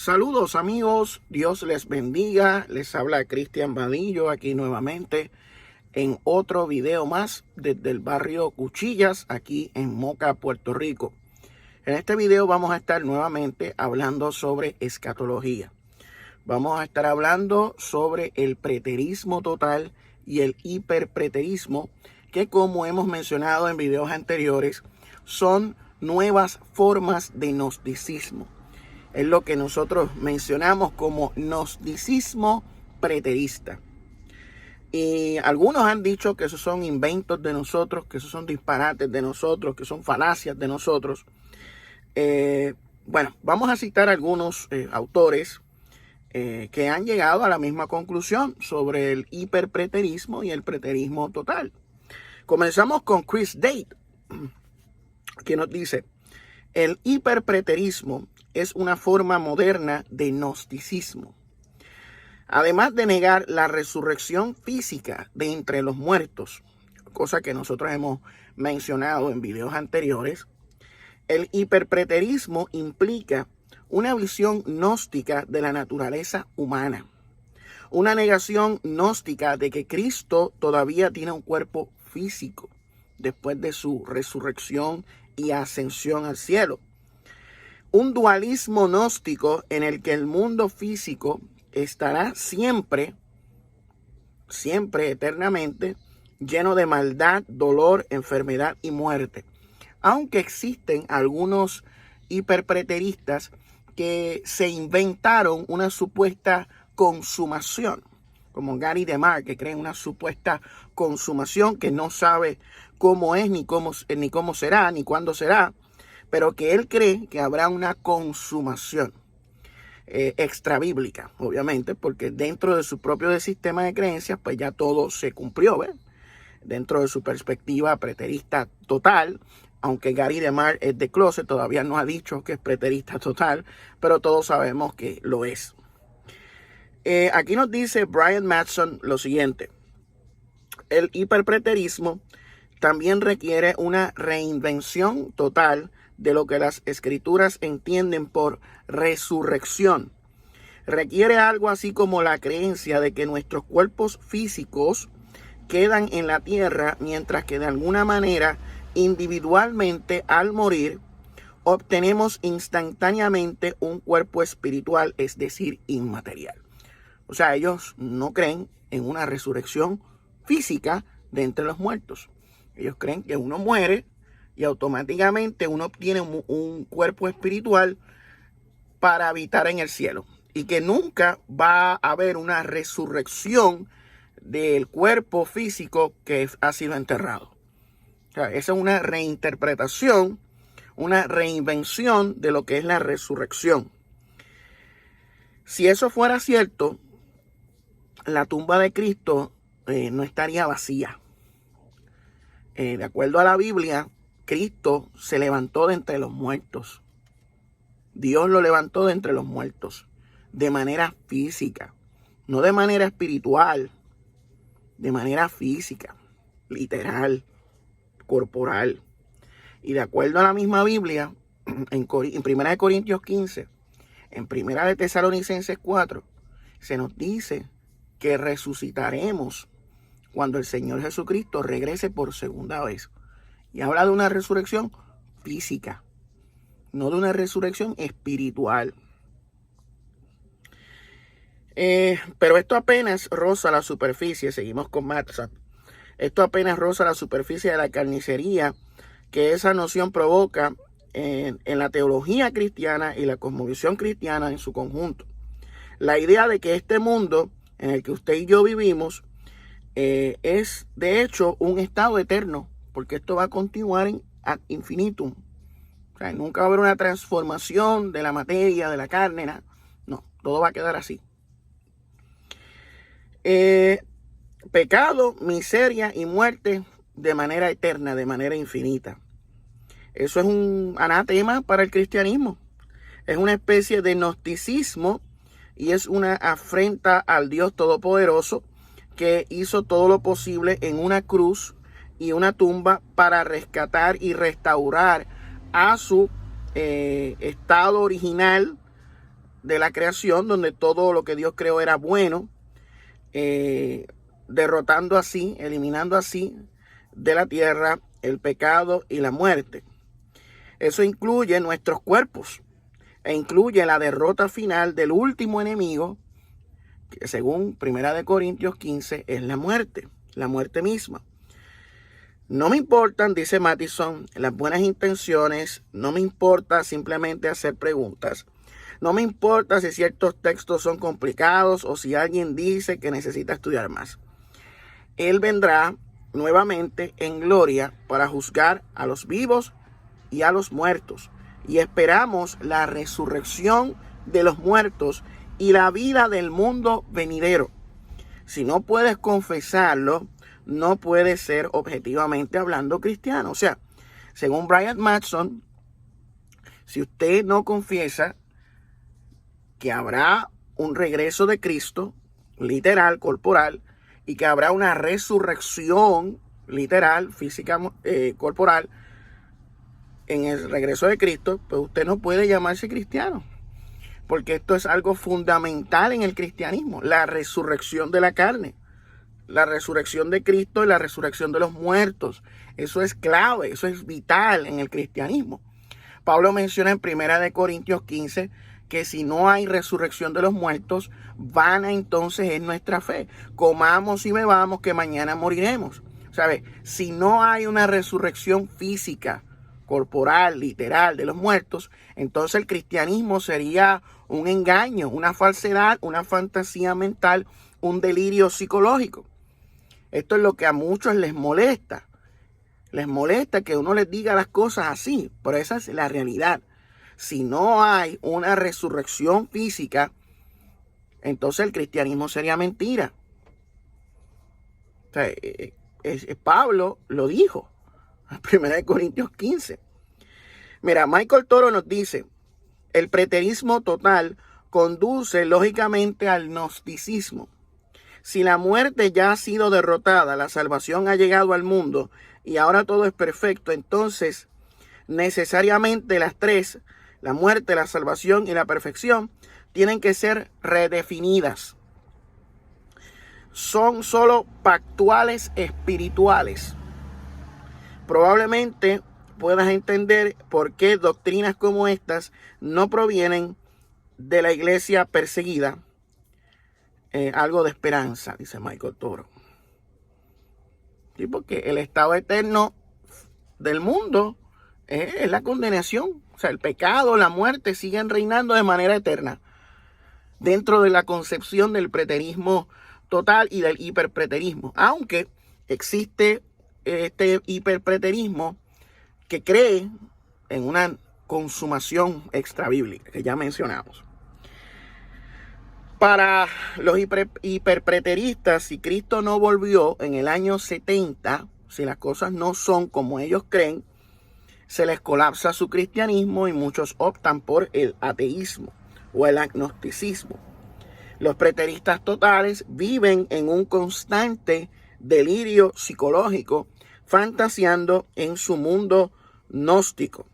Saludos amigos, Dios les bendiga, les habla Cristian Vadillo aquí nuevamente en otro video más desde el barrio Cuchillas aquí en Moca, Puerto Rico. En este video vamos a estar nuevamente hablando sobre escatología. Vamos a estar hablando sobre el preterismo total y el hiperpreterismo, que como hemos mencionado en videos anteriores, son nuevas formas de gnosticismo. Es lo que nosotros mencionamos como gnosticismo preterista. Y algunos han dicho que esos son inventos de nosotros, que esos son disparates de nosotros, que son falacias de nosotros. Bueno, vamos a citar algunos autores que han llegado a la misma conclusión sobre el hiperpreterismo y el preterismo total. Comenzamos con Chris Date, que nos dice: el hiperpreterismo es una forma moderna de gnosticismo. Además de negar la resurrección física de entre los muertos, cosa que nosotros hemos mencionado en videos anteriores, el hiperpreterismo implica una visión gnóstica de la naturaleza humana, una negación gnóstica de que Cristo todavía tiene un cuerpo físico después de su resurrección y ascensión al cielo. Un dualismo gnóstico en el que el mundo físico estará siempre, eternamente, lleno de maldad, dolor, enfermedad y muerte. Aunque existen algunos hiperpreteristas que se inventaron una supuesta consumación, como Gary DeMar, que cree una supuesta consumación que no sabe cómo es, ni cómo será, ni cuándo será, pero que él cree que habrá una consumación extra bíblica, obviamente, porque dentro de su propio sistema de creencias, pues ya todo se cumplió, ¿ves? Dentro de su perspectiva preterista total, aunque Gary DeMar es de closet, todavía no ha dicho que es preterista total, pero todos sabemos que lo es. Aquí nos dice Brian Matson lo siguiente: el hiperpreterismo también requiere una reinvención total de lo que las escrituras entienden por resurrección. Requiere algo así como la creencia de que nuestros cuerpos físicos quedan en la tierra, mientras que de alguna manera, individualmente, al morir, obtenemos instantáneamente un cuerpo espiritual, es decir, inmaterial. O sea, ellos no creen en una resurrección física de entre los muertos. Ellos creen que uno muere y automáticamente uno obtiene un cuerpo espiritual para habitar en el cielo, y que nunca va a haber una resurrección del cuerpo físico que ha sido enterrado. O sea, esa es una reinterpretación, una reinvención de lo que es la resurrección. Si eso fuera cierto, la tumba de Cristo no estaría vacía. De acuerdo a la Biblia, Cristo se levantó de entre los muertos. Dios lo levantó de entre los muertos de manera física, no de manera espiritual, de manera física, literal, corporal. Y de acuerdo a la misma Biblia, en 1 Corintios 15, en 1 Tesalonicenses 4, se nos dice que resucitaremos cuando el Señor Jesucristo regrese por segunda vez. Y habla de una resurrección física, no de una resurrección espiritual. Pero esto apenas roza la superficie. Seguimos con Matson. Esto apenas roza la superficie de la carnicería que esa noción provoca en la teología cristiana y la cosmovisión cristiana en su conjunto. La idea de que este mundo en el que usted y yo vivimos es de hecho un estado eterno, porque esto va a continuar ad infinitum. O sea, nunca va a haber una transformación de la materia, de la carne, nada. No, todo va a quedar así. Pecado, miseria y muerte de manera eterna, de manera infinita. Eso es un anatema para el cristianismo. Es una especie de gnosticismo y es una afrenta al Dios Todopoderoso, que hizo todo lo posible en una cruz y una tumba para rescatar y restaurar a su estado original de la creación, donde todo lo que Dios creó era bueno, derrotando así, eliminando así de la tierra el pecado y la muerte. Eso incluye nuestros cuerpos e incluye la derrota final del último enemigo, que según 1 Corintios 15 es la muerte misma. No me importan, dice Mattison, las buenas intenciones, no me importa simplemente hacer preguntas, no me importa si ciertos textos son complicados o si alguien dice que necesita estudiar más. Él vendrá nuevamente en gloria para juzgar a los vivos y a los muertos. Y esperamos la resurrección de los muertos y la vida del mundo venidero. Si no puedes confesarlo, no puedes ser objetivamente hablando cristiano. O sea, según Brian Mattson, si usted no confiesa que habrá un regreso de Cristo, literal, corporal, y que habrá una resurrección literal, física, corporal, en el regreso de Cristo, pues usted no puede llamarse cristiano. Porque esto es algo fundamental en el cristianismo, la resurrección de la carne, la resurrección de Cristo y la resurrección de los muertos. Eso es clave, eso es vital en el cristianismo. Pablo menciona en 1 Corintios 15 que si no hay resurrección de los muertos, vana entonces es nuestra fe. Comamos y bebamos que mañana moriremos. ¿Sabe? Si no hay una resurrección física, corporal, literal de los muertos, entonces el cristianismo sería un engaño, una falsedad, una fantasía mental, un delirio psicológico. Esto es lo que a muchos les molesta. Les molesta que uno les diga las cosas así, pero esa es la realidad. Si no hay una resurrección física, entonces el cristianismo sería mentira. O sea, Pablo lo dijo en 1 Corintios 15. Mira, Michael Toro nos dice, el preterismo total conduce lógicamente al gnosticismo. Si la muerte ya ha sido derrotada, la salvación ha llegado al mundo y ahora todo es perfecto, entonces necesariamente las tres, la muerte, la salvación y la perfección, tienen que ser redefinidas. Son solo pactuales espirituales. Probablemente puedas entender por qué doctrinas como estas no provienen de la iglesia perseguida. Algo de esperanza, dice Michael Toro. Sí, porque el estado eterno del mundo es la condenación. O sea, el pecado, la muerte siguen reinando de manera eterna dentro de la concepción del preterismo total y del hiperpreterismo. Aunque existe este hiperpreterismo que cree en una consumación extrabíblica que ya mencionamos. Para los hiperpreteristas, si Cristo no volvió en el año 70, si las cosas no son como ellos creen, se les colapsa su cristianismo y muchos optan por el ateísmo o el agnosticismo. Los preteristas totales viven en un constante delirio psicológico, fantaseando en su mundo gnóstico.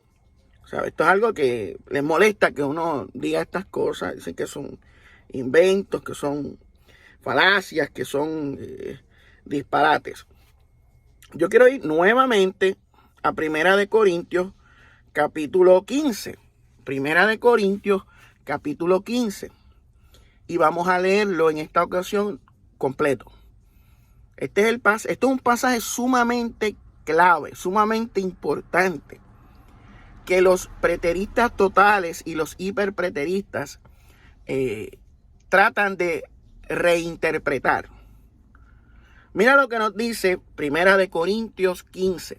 O sea, esto es algo que les molesta que uno diga estas cosas. Dicen que son inventos, que son falacias, que son disparates. Yo quiero ir nuevamente a 1 Corintios capítulo 15. 1 Corintios capítulo 15. Y vamos a leerlo en esta ocasión completo. Este es un pasaje sumamente clave, sumamente importante, que los preteristas totales y los hiperpreteristas tratan de reinterpretar. Mira lo que nos dice 1 Corintios 15.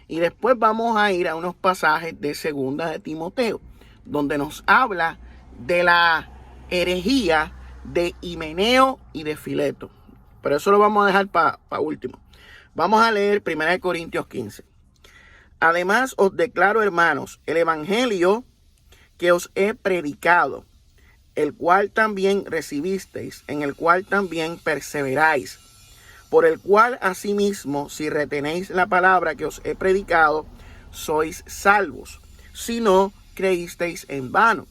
Y después vamos a ir a unos pasajes de 2 de Timoteo, donde nos habla de la herejía de Himeneo y de Fileto. Pero eso lo vamos a dejar para último. Vamos a leer 1 Corintios 15. Además os declaro, hermanos, el evangelio que os he predicado, el cual también recibisteis, en el cual también perseveráis, por el cual asimismo, si retenéis la palabra que os he predicado, sois salvos, si no creísteis en vano.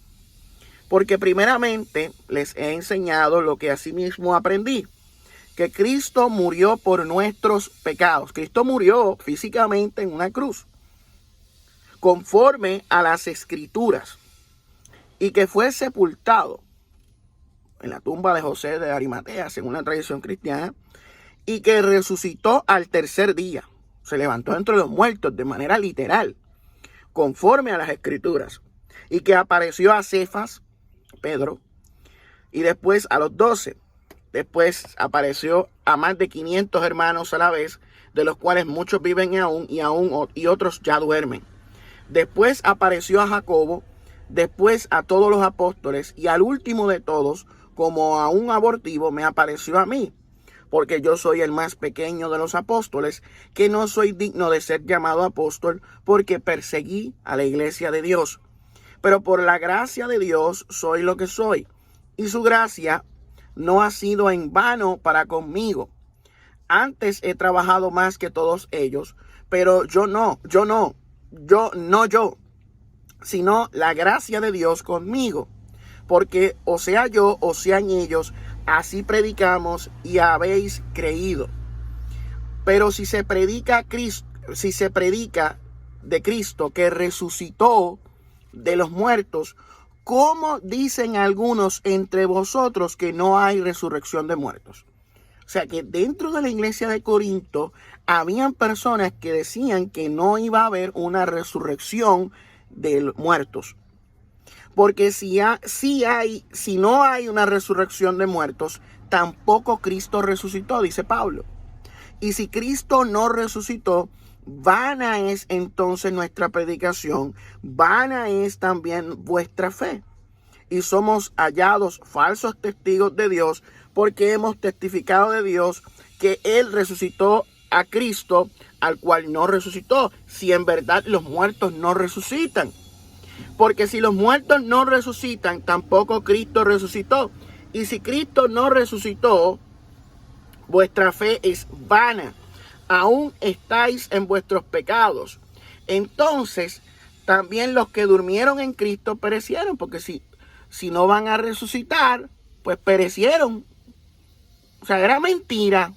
Porque primeramente les he enseñado lo que asimismo aprendí, que Cristo murió por nuestros pecados. Cristo murió físicamente en una cruz, conforme a las Escrituras, y que fue sepultado en la tumba de José de Arimatea, según la tradición cristiana, y que resucitó al tercer día. Se levantó entre los muertos de manera literal, conforme a las Escrituras, y que apareció a Cefas, Pedro, y después a los 12. Después apareció a más de 500 hermanos a la vez, de los cuales muchos viven y otros ya duermen. Después apareció a Jacobo, después a todos los apóstoles, y al último de todos, como a un abortivo, me apareció a mí, porque yo soy el más pequeño de los apóstoles, que no soy digno de ser llamado apóstol, porque perseguí a la iglesia de Dios. Pero por la gracia de Dios soy lo que soy, y su gracia no ha sido en vano para conmigo. Antes he trabajado más que todos ellos, pero yo, sino la gracia de Dios conmigo. Porque o sea yo o sean ellos, así predicamos y habéis creído. Pero si se predica de Cristo que resucitó de los muertos, ¿cómo dicen algunos entre vosotros que no hay resurrección de muertos? O sea que dentro de la iglesia de Corinto habían personas que decían que no iba a haber una resurrección de los muertos. Porque si no hay una resurrección de muertos, tampoco Cristo resucitó, dice Pablo. Y si Cristo no resucitó, vana es entonces nuestra predicación, vana es también vuestra fe. Y somos hallados falsos testigos de Dios, porque hemos testificado de Dios que Él resucitó a Cristo, al cual no resucitó, si en verdad los muertos no resucitan. Porque si los muertos no resucitan, tampoco Cristo resucitó. Y si Cristo no resucitó, vuestra fe es vana. Aún estáis en vuestros pecados. Entonces, también los que durmieron en Cristo perecieron. Porque si no van a resucitar, pues perecieron. O sea, era mentira.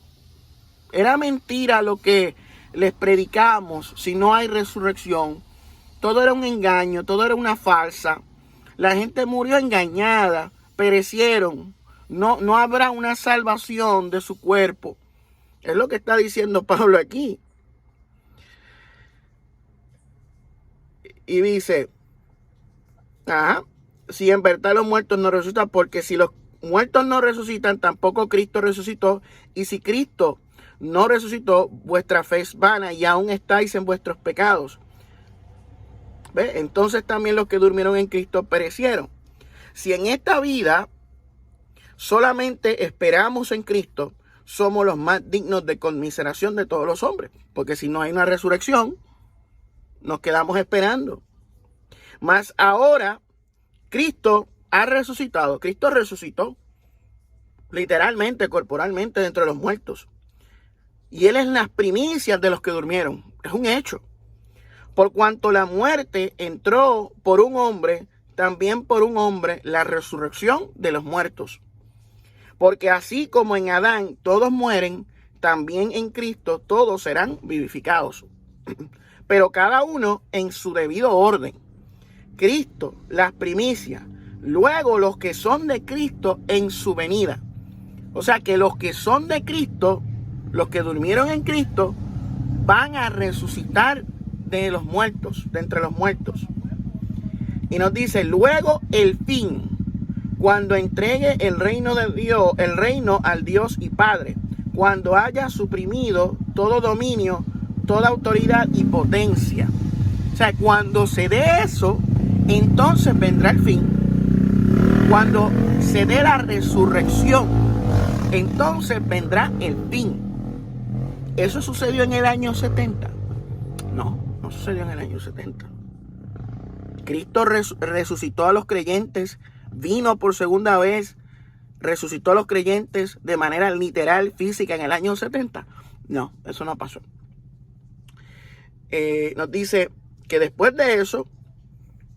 Era mentira lo que les predicamos si no hay resurrección. Todo era un engaño, todo era una farsa. La gente murió engañada, perecieron. No habrá una salvación de su cuerpo. Es lo que está diciendo Pablo aquí. Y dice, si en verdad los muertos no resucitan, porque si los muertos no resucitan, tampoco Cristo resucitó. Y si Cristo no resucitó, vuestra fe es vana y aún estáis en vuestros pecados. ¿Ve? Entonces también los que durmieron en Cristo perecieron. Si en esta vida solamente esperamos en Cristo, somos los más dignos de conmiseración de todos los hombres. Porque si no hay una resurrección, nos quedamos esperando. Mas ahora, Cristo ha resucitado. Cristo resucitó literalmente, corporalmente, de entre los muertos. Y Él es las primicias de los que durmieron. Es un hecho. Por cuanto la muerte entró por un hombre, también por un hombre la resurrección de los muertos. Porque así como en Adán todos mueren, también en Cristo todos serán vivificados. Pero cada uno en su debido orden. Cristo, las primicias. Luego los que son de Cristo en su venida. O sea que los que son de Cristo, los que durmieron en Cristo, van a resucitar de los muertos, de entre los muertos. Y nos dice, luego el fin, cuando entregue el reino de Dios, el reino al Dios y Padre, cuando haya suprimido todo dominio, toda autoridad y potencia. O sea, cuando se dé eso, entonces vendrá el fin. Cuando se dé la resurrección, entonces vendrá el fin. ¿Eso sucedió en el año 70? No sucedió en el año 70. Cristo resucitó a los creyentes, vino por segunda vez, resucitó a los creyentes de manera literal, física en el año 70. No, eso no pasó. Nos dice que después de eso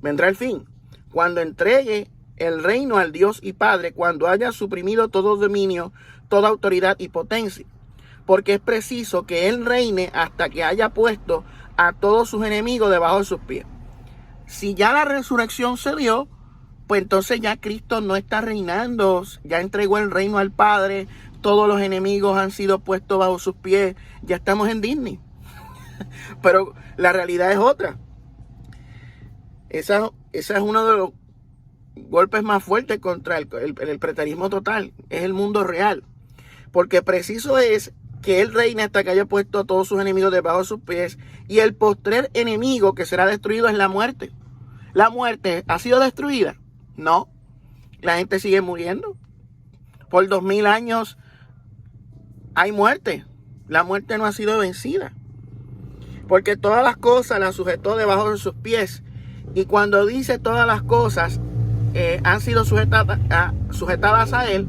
vendrá el fin, cuando entregue el reino al Dios y Padre cuando haya suprimido todo dominio, toda autoridad y potencia. Porque es preciso que Él reine hasta que haya puesto a todos sus enemigos debajo de sus pies. Si ya la resurrección se dio, pues entonces ya Cristo no está reinando, ya entregó el reino al Padre, todos los enemigos han sido puestos bajo sus pies, ya estamos en Disney. Pero la realidad es otra. Esa es uno de los golpes más fuertes contra el preterismo total, es el mundo real. Porque preciso es que Él reine hasta que haya puesto a todos sus enemigos debajo de sus pies, y el postrer enemigo que será destruido es la muerte. ¿La muerte ha sido destruida? No. La gente sigue muriendo. Por 2000 años hay muerte. La muerte no ha sido vencida. Porque todas las cosas las sujetó debajo de sus pies. Y cuando dice todas las cosas han sido sujetadas a Él,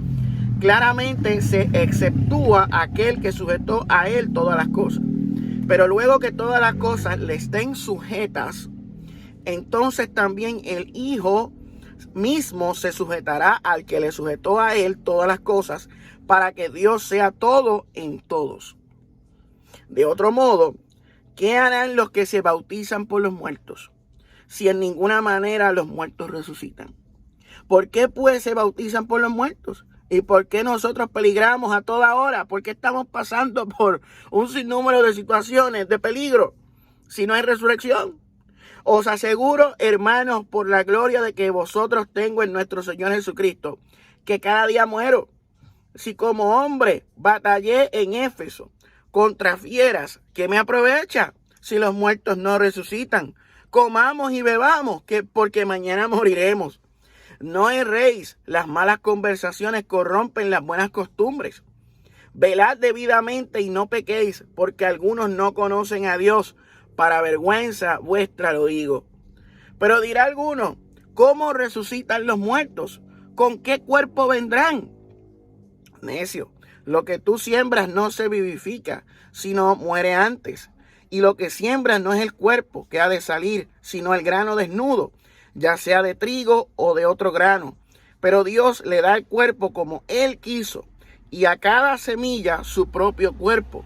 claramente se exceptúa aquel que sujetó a Él todas las cosas. Pero luego que todas las cosas le estén sujetas, entonces también el Hijo mismo se sujetará al que le sujetó a Él todas las cosas, para que Dios sea todo en todos. De otro modo, ¿qué harán los que se bautizan por los muertos, si en ninguna manera los muertos resucitan? ¿Por qué pues se bautizan por los muertos? ¿Y por qué nosotros peligramos a toda hora? ¿Por qué estamos pasando por un sinnúmero de situaciones de peligro si no hay resurrección? Os aseguro, hermanos, por la gloria de que vosotros tengo en nuestro Señor Jesucristo, que cada día muero. Si como hombre batallé en Éfeso contra fieras, ¿qué me aprovecha si los muertos no resucitan? Comamos y bebamos, porque mañana moriremos. No erréis, las malas conversaciones corrompen las buenas costumbres. Velad debidamente y no pequéis, porque algunos no conocen a Dios. Para vergüenza vuestra lo digo. Pero dirá alguno, ¿cómo resucitan los muertos? ¿Con qué cuerpo vendrán? Necio, lo que tú siembras no se vivifica, sino muere antes. Y lo que siembras no es el cuerpo que ha de salir, sino el grano desnudo, ya sea de trigo o de otro grano. Pero Dios le da el cuerpo como Él quiso, y a cada semilla su propio cuerpo.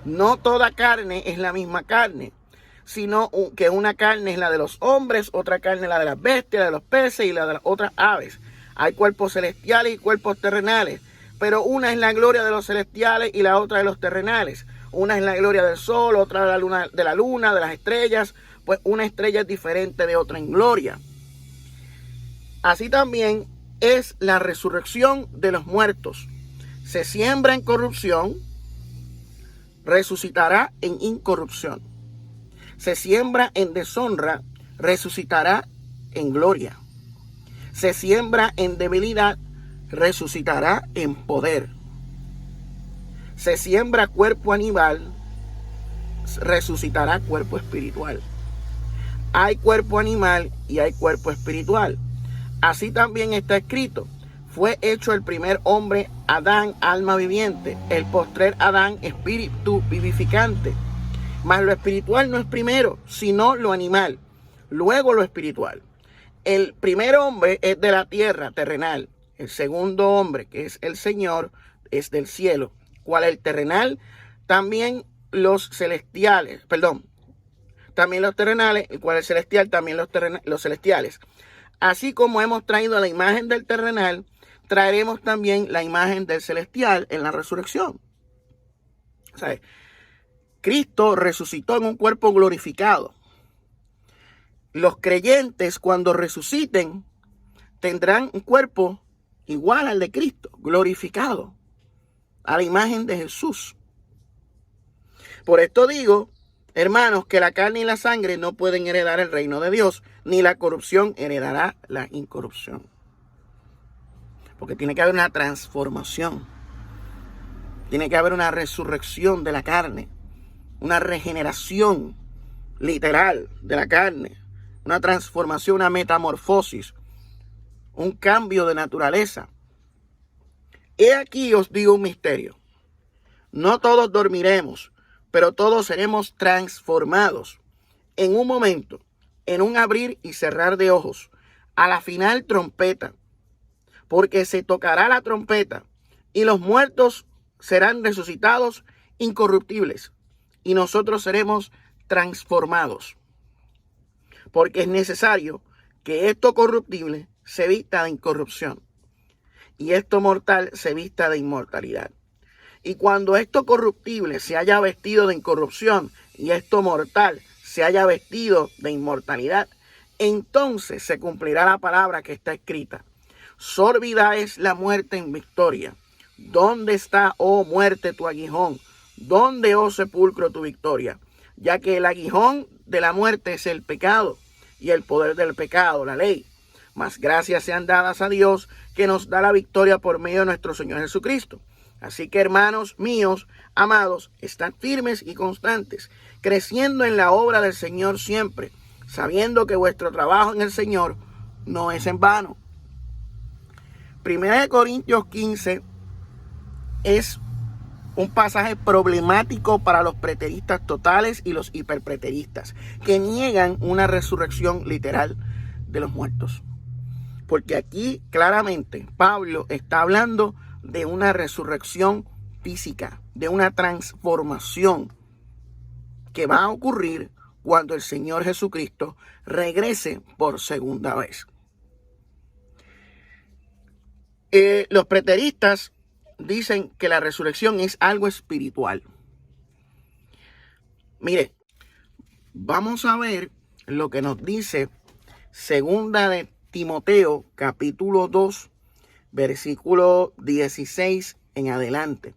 No toda carne es la misma carne, sino que una carne es la de los hombres, otra carne es la de las bestias, la de los peces y la de las otras aves. Hay cuerpos celestiales y cuerpos terrenales, pero una es la gloria de los celestiales y la otra de los terrenales. Una es la gloria del sol, otra de la luna, de las estrellas, pues una estrella es diferente de otra en gloria. Así también es la resurrección de los muertos. Se siembra en corrupción, resucitará en incorrupción. Se siembra en deshonra, resucitará en gloria. Se siembra en debilidad, resucitará en poder. Se siembra cuerpo animal, resucitará cuerpo espiritual. Hay cuerpo animal y hay cuerpo espiritual. Así también está escrito: fue hecho el primer hombre, Adán, alma viviente; el postrer Adán, espíritu vivificante. Mas lo espiritual no es primero, sino lo animal, luego lo espiritual. El primer hombre es de la tierra, terrenal. El segundo hombre, que es el Señor, es del cielo. ¿Cuál es el terrenal? También los celestiales, también los terrenales. El cual es celestial, también los celestiales. Así como hemos traído la imagen del terrenal, traeremos también la imagen del celestial en la resurrección. ¿Sabes? Cristo resucitó en un cuerpo glorificado. Los creyentes, cuando resuciten, tendrán un cuerpo igual al de Cristo, glorificado, a la imagen de Jesús. Por esto digo, hermanos, que la carne y la sangre no pueden heredar el reino de Dios, ni la corrupción heredará la incorrupción. Porque tiene que haber una transformación. Tiene que haber una resurrección de la carne. Una regeneración literal de la carne. Una transformación, una metamorfosis. Un cambio de naturaleza. He aquí os digo un misterio. No todos dormiremos, pero todos seremos transformados en un momento, en un abrir y cerrar de ojos, a la final trompeta, porque se tocará la trompeta y los muertos serán resucitados incorruptibles y nosotros seremos transformados, porque es necesario que esto corruptible se vista de incorrupción y esto mortal se vista de inmortalidad. Y cuando esto corruptible se haya vestido de incorrupción y esto mortal se haya vestido de inmortalidad, entonces se cumplirá la palabra que está escrita: sórbida es la muerte en victoria. ¿Dónde está, oh muerte, tu aguijón? ¿Dónde, oh sepulcro, tu victoria? Ya que el aguijón de la muerte es el pecado, y el poder del pecado, la ley. Mas gracias sean dadas a Dios, que nos da la victoria por medio de nuestro Señor Jesucristo. Así que, hermanos míos, amados, estad firmes y constantes, creciendo en la obra del Señor siempre, sabiendo que vuestro trabajo en el Señor no es en vano. 1 Corintios 15 es un pasaje problemático para los preteristas totales y los hiperpreteristas, que niegan una resurrección literal de los muertos. Porque aquí claramente Pablo está hablando de una resurrección física, de una transformación que va a ocurrir cuando el Señor Jesucristo regrese por segunda vez. Los preteristas dicen que la resurrección es algo espiritual. Mire, vamos a ver lo que nos dice segunda de Timoteo, capítulo 2, versículo 16 en adelante,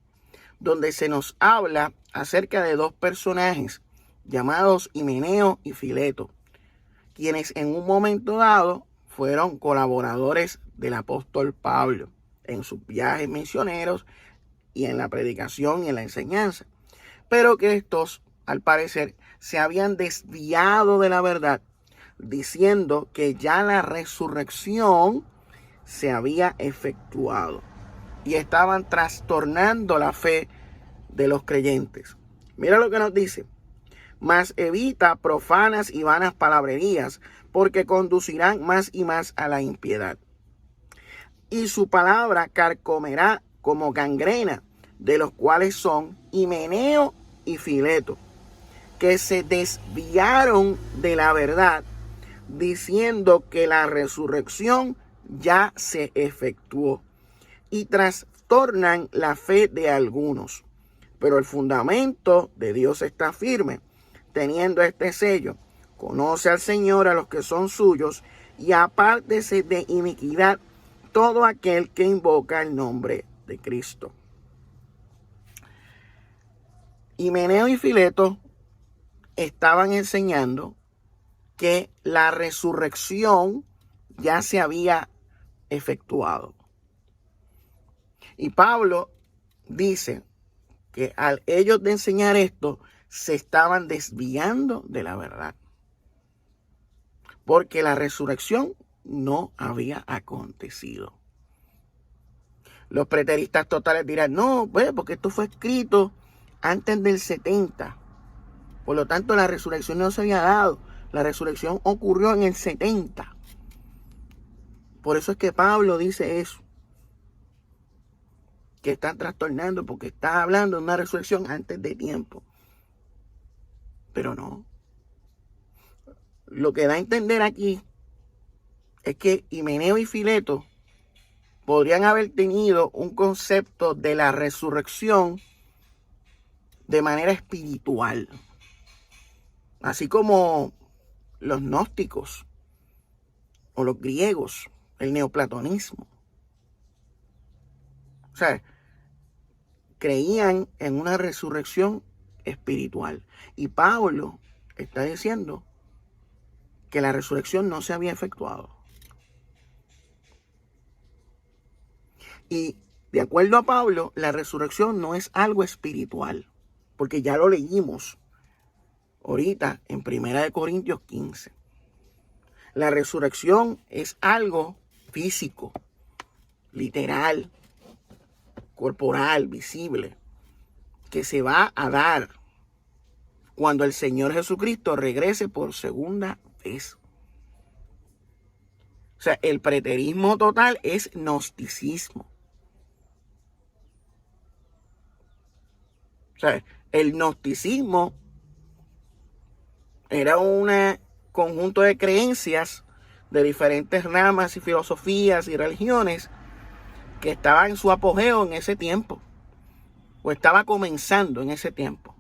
donde se nos habla acerca de dos personajes llamados Himeneo y Fileto, quienes en un momento dado fueron colaboradores del apóstol Pablo en sus viajes misioneros y en la predicación y en la enseñanza, pero que estos, al parecer, se habían desviado de la verdad, diciendo que ya la resurrección se había efectuado y estaban trastornando la fe de los creyentes. Mira lo que nos dice: mas evita profanas y vanas palabrerías, porque conducirán más y más a la impiedad. Y su palabra carcomerá como gangrena, de los cuales son Himeneo y Fileto, que se desviaron de la verdad, diciendo que la resurrección ya se efectuó, y trastornan la fe de algunos. Pero el fundamento de Dios está firme, teniendo este sello: conoce al Señor a los que son suyos, y apártese de iniquidad todo aquel que invoca el nombre de Cristo. Himeneo y Fileto estaban enseñando que la resurrección ya se había efectuado. Y Pablo dice que al ellos de enseñar esto, se estaban desviando de la verdad, porque la resurrección no había acontecido. Los preteristas totales dirán: no, pues, porque esto fue escrito antes del 70. Por lo tanto, la resurrección no se había dado. La resurrección ocurrió en el 70. Por eso es que Pablo dice eso, que están trastornando, porque está hablando de una resurrección antes de tiempo. Pero no. Lo que da a entender aquí es que Himeneo y Fileto podrían haber tenido un concepto de la resurrección de manera espiritual, así como los gnósticos o los griegos, el neoplatonismo. O sea, creían en una resurrección espiritual. Y Pablo está diciendo que la resurrección no se había efectuado. Y de acuerdo a Pablo, la resurrección no es algo espiritual, porque ya lo leímos ahorita en 1 Corintios 15. La resurrección es algo físico, literal, corporal, visible, que se va a dar cuando el Señor Jesucristo regrese por segunda vez. sea, el preterismo total es gnosticismo. O sea, el gnosticismo era un conjunto de creencias de diferentes ramas y filosofías y religiones que estaba en su apogeo en ese tiempo, o estaba comenzando en ese tiempo,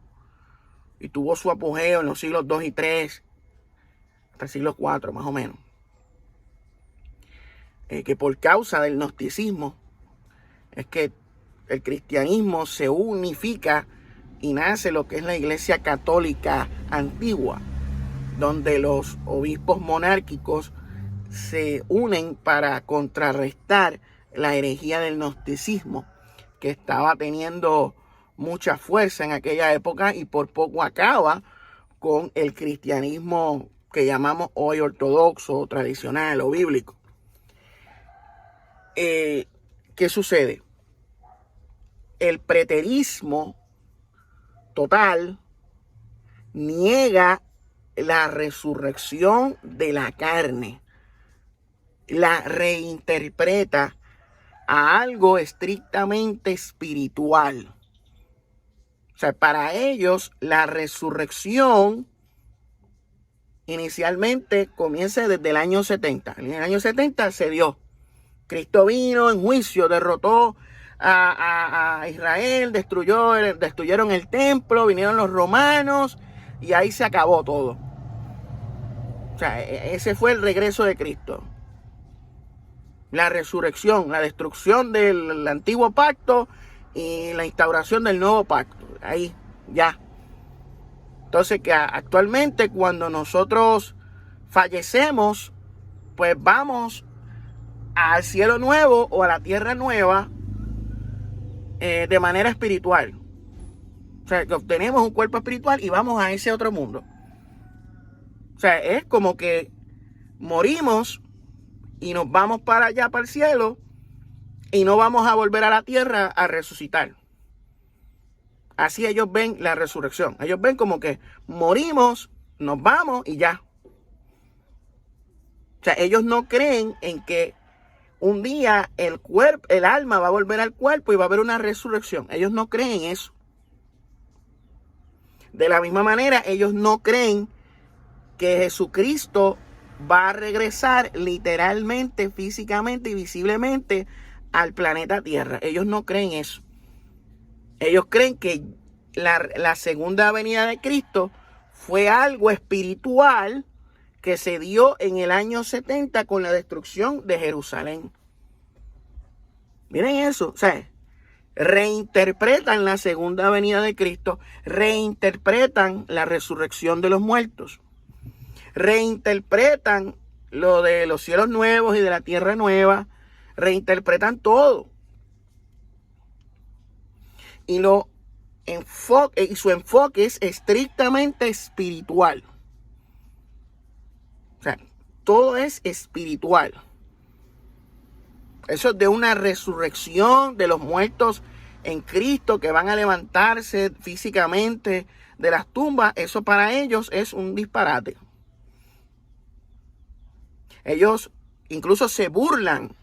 y tuvo su apogeo en los siglos 2 y 3, hasta el siglo 4 más o menos. Que por causa del gnosticismo es que el cristianismo se unifica y nace lo que es la Iglesia Católica antigua, donde los obispos monárquicos se unen para contrarrestar la herejía del gnosticismo, que estaba teniendo mucha fuerza en aquella época y por poco acaba con el cristianismo que llamamos hoy ortodoxo, tradicional o bíblico. ¿Qué sucede? El preterismo total niega la resurrección de la carne, la reinterpreta a algo estrictamente espiritual. O sea, para ellos la resurrección inicialmente comienza desde el año 70. En el año 70 se dio. Cristo vino en juicio, derrotó a Israel, destruyeron el templo, vinieron los romanos y ahí se acabó todo. O sea, ese fue el regreso de Cristo. La resurrección, la destrucción del antiguo pacto y la instauración del nuevo pacto. Ahí, ya. Entonces, que actualmente cuando nosotros fallecemos, pues vamos al cielo nuevo o a la tierra nueva de manera espiritual. O sea, que obtenemos un cuerpo espiritual y vamos a ese otro mundo. O sea, es como que morimos y nos vamos para allá, para el cielo, y no vamos a volver a la tierra a resucitar. Así ellos ven la resurrección. Ellos ven como que morimos, nos vamos y ya. O sea, ellos no creen en que un día el alma va a volver al cuerpo y va a haber una resurrección. Ellos no creen eso. De la misma manera, ellos no creen que Jesucristo va a regresar literalmente, físicamente y visiblemente al planeta Tierra. Ellos no creen eso. Ellos creen que la segunda venida de Cristo fue algo espiritual que se dio en el año 70 con la destrucción de Jerusalén. Miren eso, o sea, reinterpretan la segunda venida de Cristo, reinterpretan la resurrección de los muertos, reinterpretan lo de los cielos nuevos y de la tierra nueva, reinterpretan todo. Y su enfoque es estrictamente espiritual. O sea, todo es espiritual. Eso es de una resurrección de los muertos en Cristo que van a levantarse físicamente de las tumbas. Eso para ellos es un disparate. Ellos incluso se burlan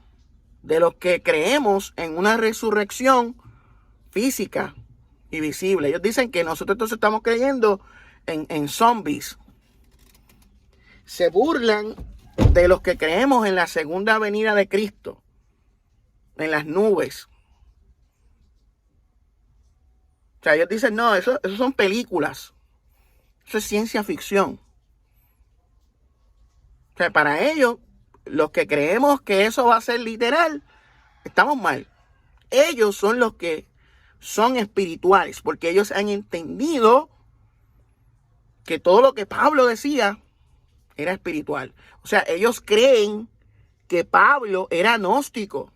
de los que creemos en una resurrección física y visible. Ellos dicen que nosotros entonces estamos creyendo en zombies. Se burlan de los que creemos en la segunda venida de Cristo, en las nubes. O sea, ellos dicen, no, eso son películas. Eso es ciencia ficción. O sea, para ellos, los que creemos que eso va a ser literal, estamos mal. Ellos son los que son espirituales, porque ellos han entendido que todo lo que Pablo decía era espiritual. O sea, ellos creen que Pablo era gnóstico.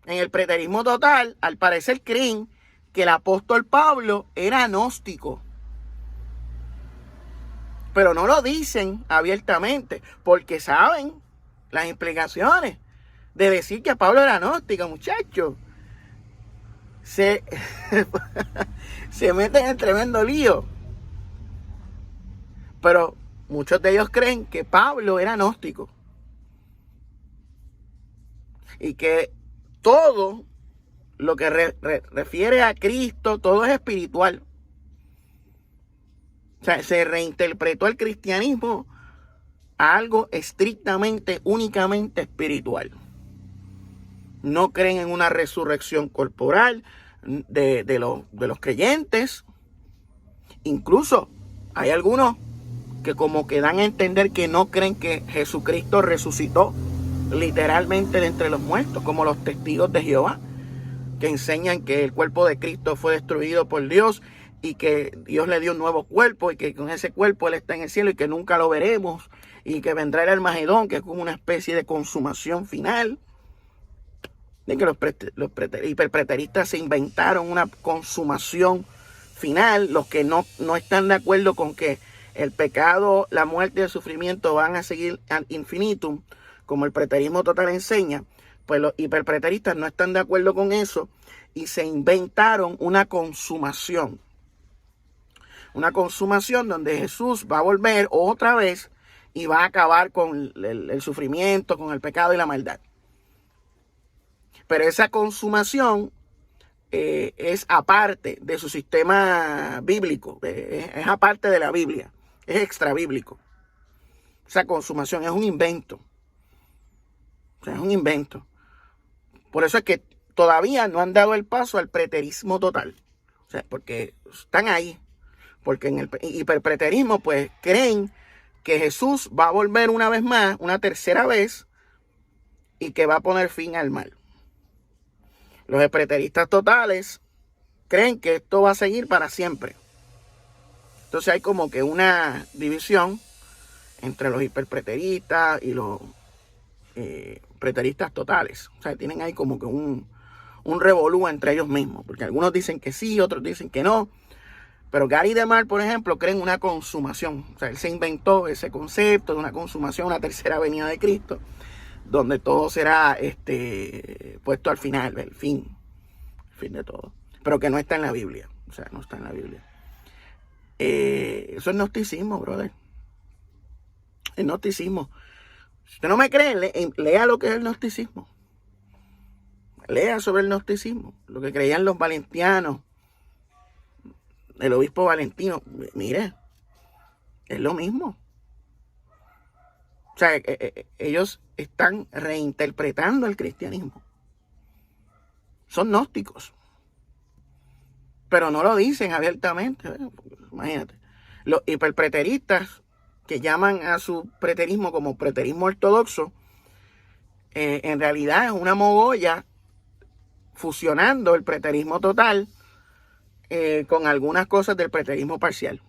En el preterismo total, al parecer creen que el apóstol Pablo era gnóstico. Pero no lo dicen abiertamente, porque saben las implicaciones de decir que Pablo era gnóstico, muchachos. Se meten en tremendo lío. Pero muchos de ellos creen que Pablo era gnóstico y que todo lo que refiere a Cristo, todo es espiritual. O sea, se reinterpretó el cristianismo a algo estrictamente, únicamente espiritual. No creen en una resurrección corporal de los creyentes. Incluso hay algunos que como que dan a entender que no creen que Jesucristo resucitó literalmente de entre los muertos, como los testigos de Jehová, que enseñan que el cuerpo de Cristo fue destruido por Dios y que Dios le dio un nuevo cuerpo y que con ese cuerpo Él está en el cielo y que nunca lo veremos y que vendrá el Armagedón, que es como una especie de consumación final. De que los hiperpreteristas se inventaron una consumación final, los que no están de acuerdo con que el pecado, la muerte y el sufrimiento van a seguir ad infinitum, como el preterismo total enseña, pues los hiperpreteristas no están de acuerdo con eso y se inventaron una consumación. Una consumación donde Jesús va a volver otra vez y va a acabar con el sufrimiento, con el pecado y la maldad. Pero esa consumación es aparte de su sistema bíblico, es aparte de la Biblia, es extra bíblico. Esa consumación es un invento. O sea, es un invento. Por eso es que todavía no han dado el paso al preterismo total. O sea, porque están ahí. Porque en el hiperpreterismo, pues, creen que Jesús va a volver una vez más, una tercera vez, y que va a poner fin al mal. Los preteristas totales creen que esto va a seguir para siempre. Entonces hay como que una división entre los hiperpreteristas y los preteristas totales. O sea, tienen ahí como que un revolú entre ellos mismos, porque algunos dicen que sí, otros dicen que no. Pero Gary DeMar, por ejemplo, cree en una consumación. O sea, él se inventó ese concepto de una consumación, una tercera venida de Cristo, donde todo será puesto al final, el fin de todo. Pero que no está en la Biblia. O sea, no está en la Biblia. Eso es gnosticismo, brother. El gnosticismo. Si usted no me cree, lea lo que es el gnosticismo. Lea sobre el gnosticismo. Lo que creían los valentianos. El obispo Valentino. Mire, es lo mismo. O sea, ellos están reinterpretando el cristianismo. Son gnósticos. Pero no lo dicen abiertamente. Imagínate. Los hiperpreteristas, que llaman a su preterismo como preterismo ortodoxo, en realidad es una mogolla fusionando el preterismo total con algunas cosas del preterismo parcial.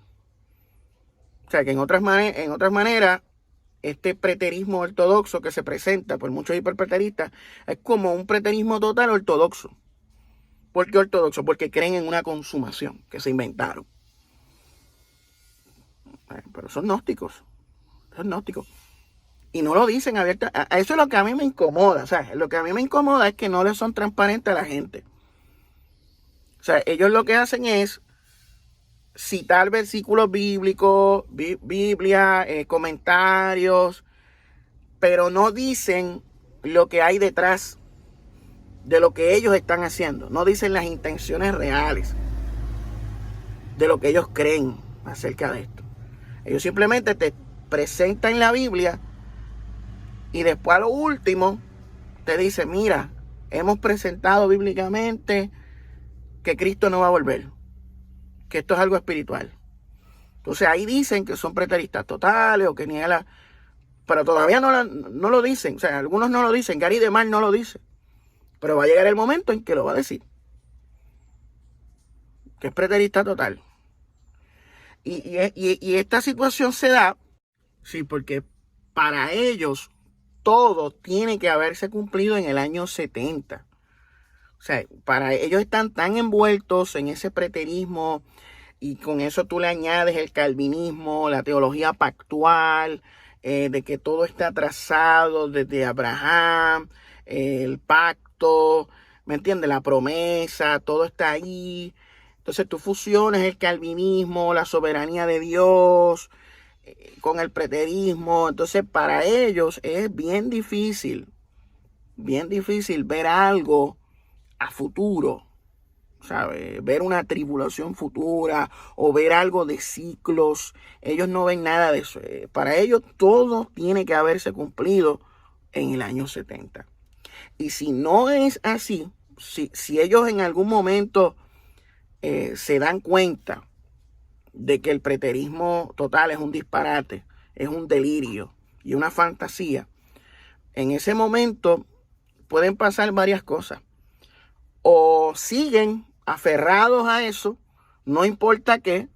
O sea, que en otras maneras, este preterismo ortodoxo que se presenta por muchos hiperpreteristas es como un preterismo total ortodoxo. ¿Por qué ortodoxo? Porque creen en una consumación que se inventaron. Pero son gnósticos. Son gnósticos. Y no lo dicen abiertamente. Eso es lo que a mí me incomoda. O sea, lo que a mí me incomoda es que no le son transparentes a la gente. O sea, ellos lo que hacen es citar versículos bíblicos, Biblia, comentarios, pero no dicen lo que hay detrás de lo que ellos están haciendo. No dicen las intenciones reales de lo que ellos creen acerca de esto. Ellos simplemente te presentan la Biblia y después a lo último te dicen, mira, hemos presentado bíblicamente que Cristo no va a volver, que esto es algo espiritual. Entonces ahí dicen que son preteristas totales o que niegan pero todavía no lo dicen. O sea, algunos no lo dicen. Gary DeMar no lo dice. Pero va a llegar el momento en que lo va a decir. Que es preterista total. Y esta situación se da, sí, porque para ellos todo tiene que haberse cumplido en el año 70. O sea, para ellos están tan envueltos en ese preterismo y con eso tú le añades el calvinismo, la teología pactual, de que todo está atrasado desde Abraham, el pacto, ¿me entiendes? La promesa, todo está ahí. Entonces tú fusionas el calvinismo, la soberanía de Dios con el preterismo. Entonces para ellos es bien difícil ver algo a futuro, ¿sabes? Ver una tribulación futura o ver algo de ciclos. Ellos no ven nada de eso. Para ellos todo tiene que haberse cumplido en el año 70. Y si no es así, si ellos en algún momento se dan cuenta de que el preterismo total es un disparate, es un delirio y una fantasía, en ese momento pueden pasar varias cosas. O siguen aferrados a eso, no importa qué,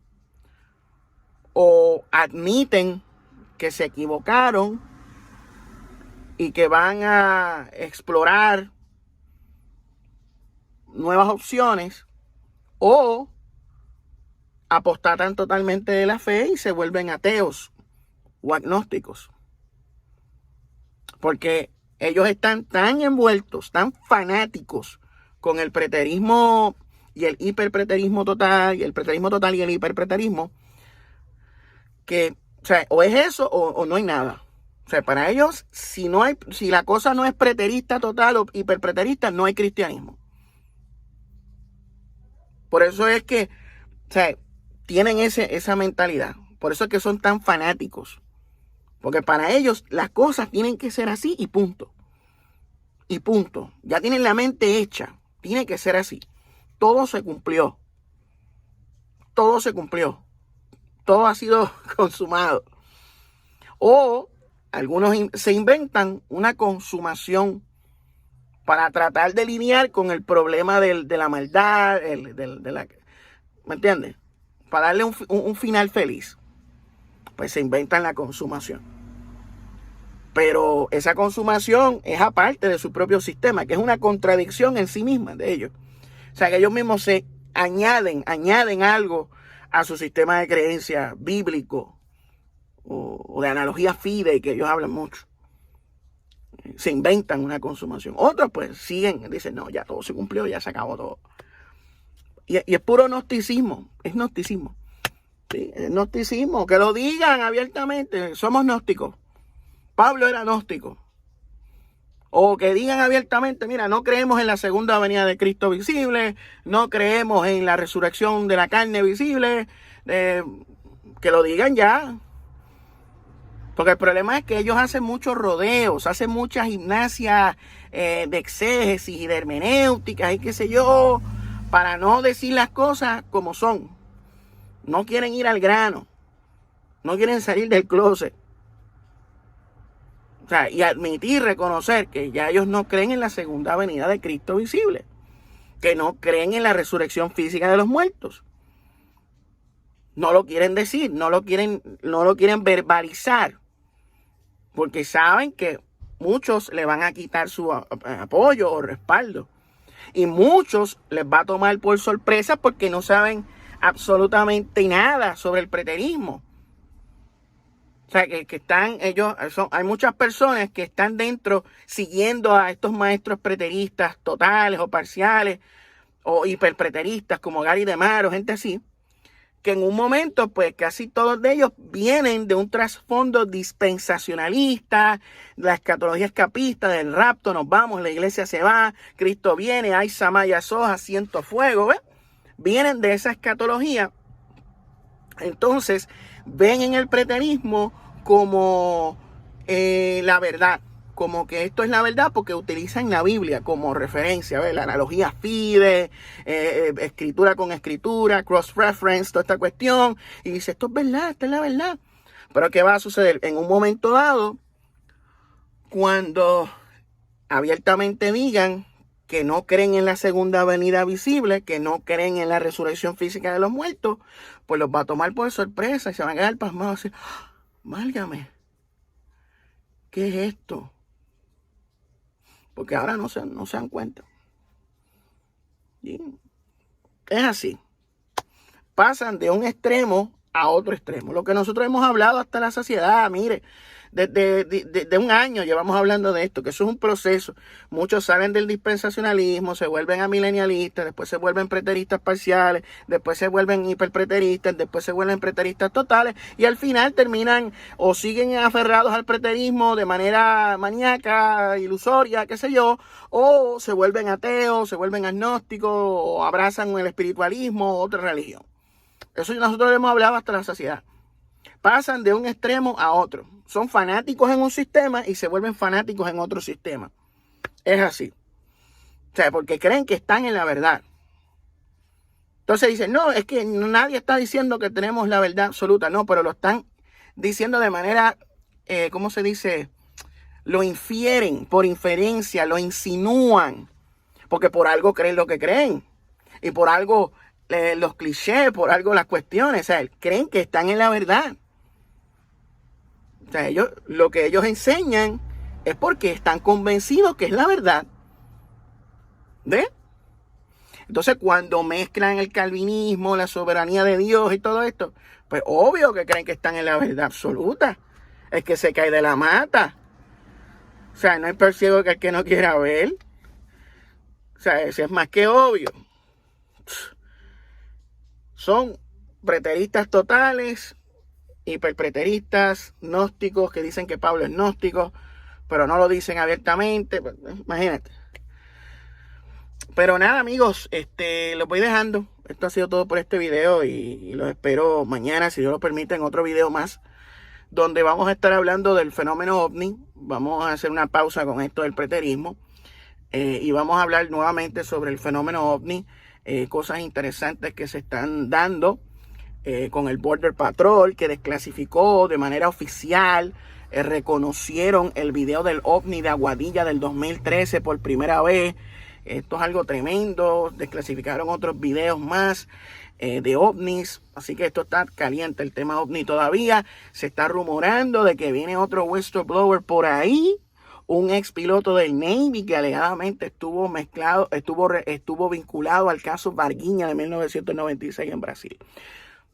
o admiten que se equivocaron y que van a explorar nuevas opciones, o apostatan totalmente de la fe y se vuelven ateos o agnósticos. Porque ellos están tan envueltos, tan fanáticos con el preterismo y el hiperpreterismo total, y el preterismo total y el hiperpreterismo, que, o sea, o es eso o no hay nada. O sea, para ellos, si la cosa no es preterista total o hiperpreterista, no hay cristianismo. Por eso es que, o sea, tienen esa mentalidad. Por eso es que son tan fanáticos. Porque para ellos las cosas tienen que ser así y punto. Y punto. Ya tienen la mente hecha. Tiene que ser así. Todo se cumplió. Todo se cumplió. Todo ha sido consumado. O algunos se inventan una consumación para tratar de lidiar con el problema de la maldad, ¿me entiendes? Para darle un final feliz. Pues se inventan la consumación. Pero esa consumación es aparte de su propio sistema, que es una contradicción en sí misma de ellos. O sea, que ellos mismos se añaden algo a su sistema de creencia bíblico o de analogía fidei, que ellos hablan mucho. Se inventan una consumación. Otros pues siguen, dicen, no, ya todo se cumplió, ya se acabó todo. Y es puro gnosticismo, es gnosticismo. Sí, es gnosticismo, que lo digan abiertamente, somos gnósticos. Pablo era gnóstico. O que digan abiertamente, mira, no creemos en la segunda venida de Cristo visible, no creemos en la resurrección de la carne visible, que lo digan ya. Porque el problema es que ellos hacen muchos rodeos, hacen mucha gimnasia de exégesis y de hermenéuticas y qué sé yo, para no decir las cosas como son. No quieren ir al grano, no quieren salir del closet. O sea, y admitir, reconocer que ya ellos no creen en la segunda venida de Cristo visible, que no creen en la resurrección física de los muertos. No lo quieren decir, no lo quieren verbalizar, porque saben que muchos le van a quitar su apoyo o respaldo. Y muchos les va a tomar por sorpresa porque no saben absolutamente nada sobre el preterismo. O sea, que están hay muchas personas que están dentro siguiendo a estos maestros preteristas totales o parciales o hiperpreteristas como Gary DeMar o gente así, que en un momento pues casi todos de ellos vienen de un trasfondo dispensacionalista, la escatología escapista, del rapto, nos vamos, la iglesia se va, Cristo viene, hay Samaya Soja, siento fuego, ¿ves? Vienen de esa escatología. Entonces ven en el preterismo como la verdad, como que esto es la verdad porque utilizan la Biblia como referencia, ¿ves? La analogía fide, escritura con escritura, cross-reference, toda esta cuestión, y dice, esto es verdad, esta es la verdad. Pero ¿qué va a suceder? En un momento dado, cuando abiertamente digan que no creen en la segunda venida visible, que no creen en la resurrección física de los muertos, pues los va a tomar por sorpresa y se van a quedar pasmados así, válgame, ¿qué es esto? Porque ahora no se dan cuenta. Y es así. Pasan de un extremo a otro extremo. Lo que nosotros hemos hablado hasta la saciedad, mire, Desde un año llevamos hablando de esto, que eso es un proceso. Muchos salen del dispensacionalismo, se vuelven amilenialistas, después se vuelven preteristas parciales, después se vuelven hiperpreteristas, después se vuelven preteristas totales y al final terminan o siguen aferrados al preterismo de manera maníaca, ilusoria, qué sé yo, o se vuelven ateos, se vuelven agnósticos, o abrazan el espiritualismo o otra religión. Eso nosotros lo hemos hablado hasta la saciedad. Pasan de un extremo a otro. Son fanáticos en un sistema y se vuelven fanáticos en otro sistema. Es así. O sea, porque creen que están en la verdad. Entonces dicen, no, es que nadie está diciendo que tenemos la verdad absoluta. No, pero lo están diciendo de manera, ¿cómo se dice? Lo infieren por inferencia, lo insinúan. Porque por algo creen lo que creen. Y por algo los clichés, por algo las cuestiones. O sea, creen que están en la verdad. O sea, lo que ellos enseñan es porque están convencidos que es la verdad. ¿Ve? Entonces, cuando mezclan el calvinismo, la soberanía de Dios y todo esto, pues obvio que creen que están en la verdad absoluta. Es que se cae de la mata. O sea, no hay peor ciego que el que no quiera ver. O sea, eso es más que obvio. Son preteristas totales, hiperpreteristas, gnósticos que dicen que Pablo es gnóstico, pero no lo dicen abiertamente. Pues, imagínate. Pero nada, amigos, los voy dejando. Esto ha sido todo por este video y los espero mañana, si Dios lo permite, en otro video más, donde vamos a estar hablando del fenómeno ovni. Vamos a hacer una pausa con esto del preterismo y vamos a hablar nuevamente sobre el fenómeno ovni, cosas interesantes que se están dando con el Border Patrol, que desclasificó de manera oficial, reconocieron el video del ovni de Aguadilla del 2013 por primera vez. Esto es algo tremendo. Desclasificaron otros videos más de ovnis. Así que esto está caliente, el tema ovni todavía. Se está rumorando de que viene otro whistleblower por ahí. Un ex piloto del Navy que alegadamente estuvo vinculado al caso Varginha de 1996 en Brasil.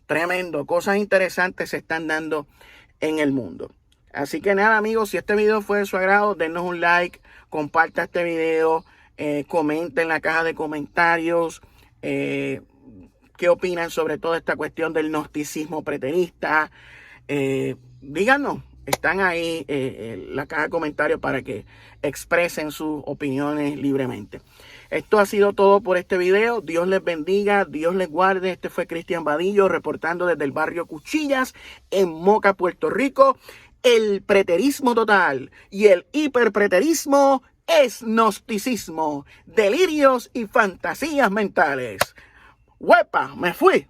Tremendo. Cosas interesantes se están dando en el mundo. Así que nada, amigos, si este video fue de su agrado, denos un like, comparta este video. Comenten en la caja de comentarios qué opinan sobre toda esta cuestión del gnosticismo preterista. Díganos, están ahí en la caja de comentarios para que expresen sus opiniones libremente. Esto ha sido todo por este video. Dios les bendiga, Dios les guarde. Este fue Cristian Vadillo reportando desde el barrio Cuchillas en Moca, Puerto Rico. El preterismo total y el hiperpreterismo es gnosticismo, delirios y fantasías mentales. ¡Huepa! ¡Me fui!